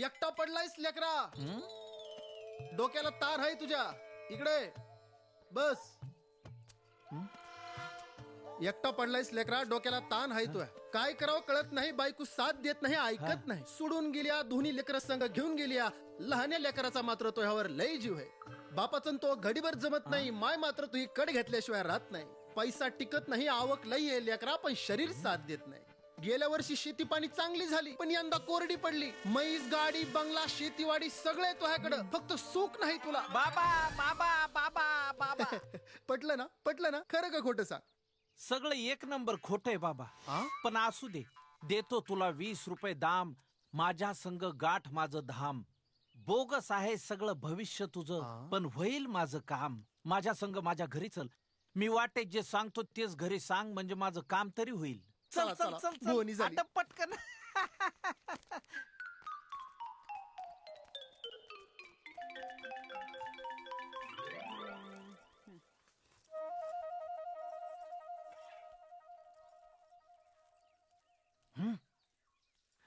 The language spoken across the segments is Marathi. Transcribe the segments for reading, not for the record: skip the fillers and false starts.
एकटा पडलायस लेकरा. डोक्याला तार आहे तुझ्या. इकडे बस. एकटा पडलायस लेकरा, डोक्याला ताण आहे तुझ्या. काय करावं कळत नाही. बायको साथ देत नाही, ऐकत नाही. सोडून गेल्या. दोन्ही लेकर संग घेऊन गेल्या. लहान्या लेकराचा मात्र तो ह्यावर लय जीव आहे. बापाचं तो घडीभर जमत नाही. माय मात्र तू ही कड घेतल्याशिवाय राहत नाही. पैसा टिकत नाही, आवक लई आहे लेकरा, पण शरीर साथ देत नाही. गेल्या वर्षी शेती पाणी चांगली झाली, पण यंदा कोरडी पडली. म्हैस, गाडी, बंगला, शेतीवाडी सगळे तुझ्याकडं, फक्त सुख नाही तुला. बाबा बाबा बाबा बाबा पटलं ना? पटलं ना? खरं का खोटं सांग? सगळं एक नंबर खोट आहे बाबा. पण असू दे, देतो तुला 20 रुपये दाम. माझ्या संग गाठ माझं धाम. बोगस आहे सगळं भविष्य तुझं, पण होईल माझं काम. माझ्या संग माझ्या घरी चल. मी वाटेत जे सांगतो तेच घरी सांग, म्हणजे माझं काम तरी होईल. चल चल चल बोनी चल झाली. आता पटकन.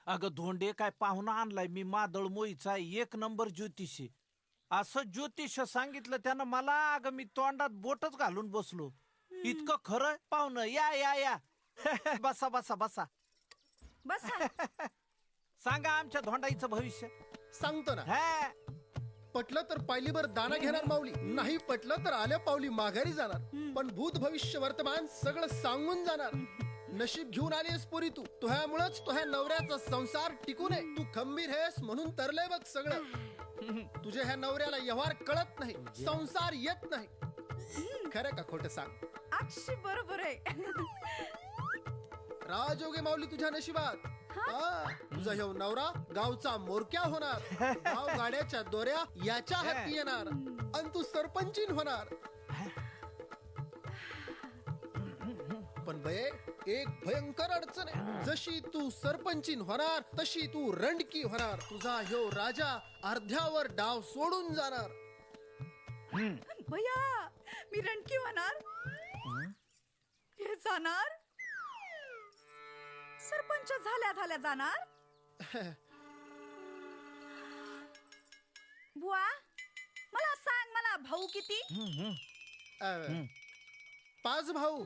अगं धोंडे, काय पाहुणा आणलाय मी. मादळ मोईचा एक नंबर ज्योतिष आहे. असं ज्योतिष सांगितलं त्यानं मला. अगं मी तोंडात बोटच घालून बसलो. इतकं खरं पाहुणं. या या या. बसा बसा बसा बसा. सांगा आमच्या धोंडाईचं भविष्य. सांगतो ना. हा पटलं तर पायलीभर दाना घेणार माऊली, नाही पटलं तर आल्या पावली माघारी जाणार. पण भूत भविष्य वर्तमान सगळं सांगून जाणार. नशीब घेऊन आलीस पोरी तू. तुझ्यामुळेच तुझ्या नवऱ्याचा संसार टिकू नये. तू खंबीर आहेस म्हणून तरलंय बघ सगळं. तुझ्या ह्या नवऱ्याला व्यवहार कळत नाही, संसार येत नाही. खरं का खोटं सांग? अक्षी बरोबर आहे. राजयोगे माऊली तुझ्या नशिबात. तुझा ह्यो नवरा गावचा मोरक्या होणार. गाव गाड्याच्या दोऱ्या याच्या हाती येणार, आणि तू सरपंचीन होणार. पण बये, एक भयंकर अडचण आहे. जशी तू सरपंचीन होणार तशी तू रंडकी होणार. तुझा ह्यो राजा अर्ध्यावर डाव सोडून जाणार. भैया, मी रणकी होणार. हे जाणार. सरपंच झाल्या झाल्या जाणार. बुवा, मला सांग, मला भाऊ किती? 5 भाऊ.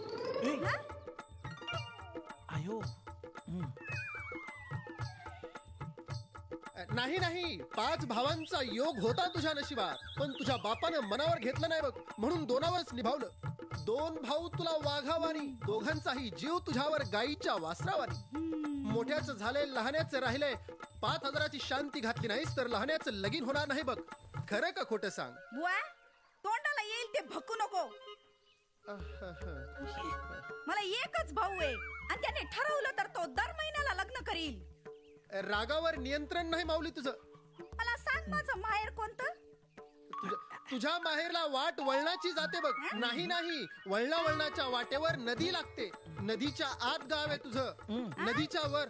आयो. नाही नाही, 5 भावांचा योग होता तुझ्या नशिबात. पण तुझ्या बापानं मनावर घेतलं नाही बघ, म्हणून 2वरच निभावलं. 2 भाऊ तुला वाघावानी, दोघांचाही जीव तुझ्यावर गाईच्या वासरावानी. मोठ्याचं झालंय, लहान्याचं राहिलंय. 5000ची शांती घातली नाहीस तर लहान्याचं लगीन होणार नाही बघ. खरं का खोटं सांग? बुवा, तोंडाला येईल ते भकू नको. मला एकच भाऊ आहे, आणि त्याने ठरवलं तर तो दर महिन्याला लग्न करील. रागावर नियंत्रण नाही माऊली तुझं. मला सांग, माझं माहेर कोणतं? तुझ्या माहेरला वाट वळणाची जाते बघ. नाही नाही, वळणाच्या वाटेवर नदी लागते. नदीच्या आत गाव आहे तुझं. नदीच्या वर,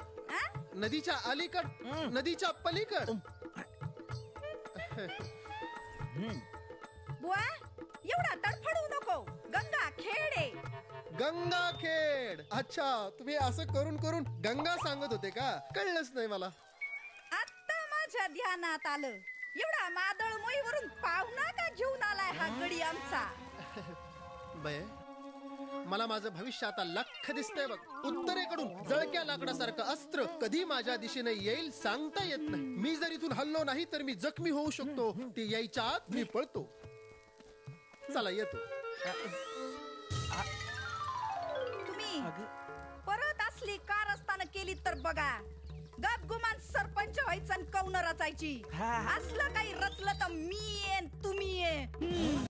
नदीच्या अलीकड, नदीच्या पलीकड. बुवा, एवढा तडफडू नको. गंगा खेड आहे. गंगा खेड. अच्छा, तुम्ही असं करून करून गंगा सांगत होते का? कळलंच नाही मला. आता माझ्या ध्यानात आलं. एवढा मादळ मोईवरून पाहुणा का घेऊन आलाय हा गडी आमचा? बये, मला माझं भविष्य आता लख्ख दिसतंय बघ. उत्तरेकडून जळक्या लाकडासारखं अस्त्र कधी माझ्या दिशेने येईल सांगता येत नाही. मी जर इथून हल्लो नाही तर मी जखमी होऊ शकतो. ते यायच्या आत मी पळतो. चला येतो. तुम्ही परत असली कारस्थान केली तर बघा. गपगुमान सरपंच व्हायचं आणि कौन रचायची. असलं काही रचलं तर मी येईन, तुम्ही ये.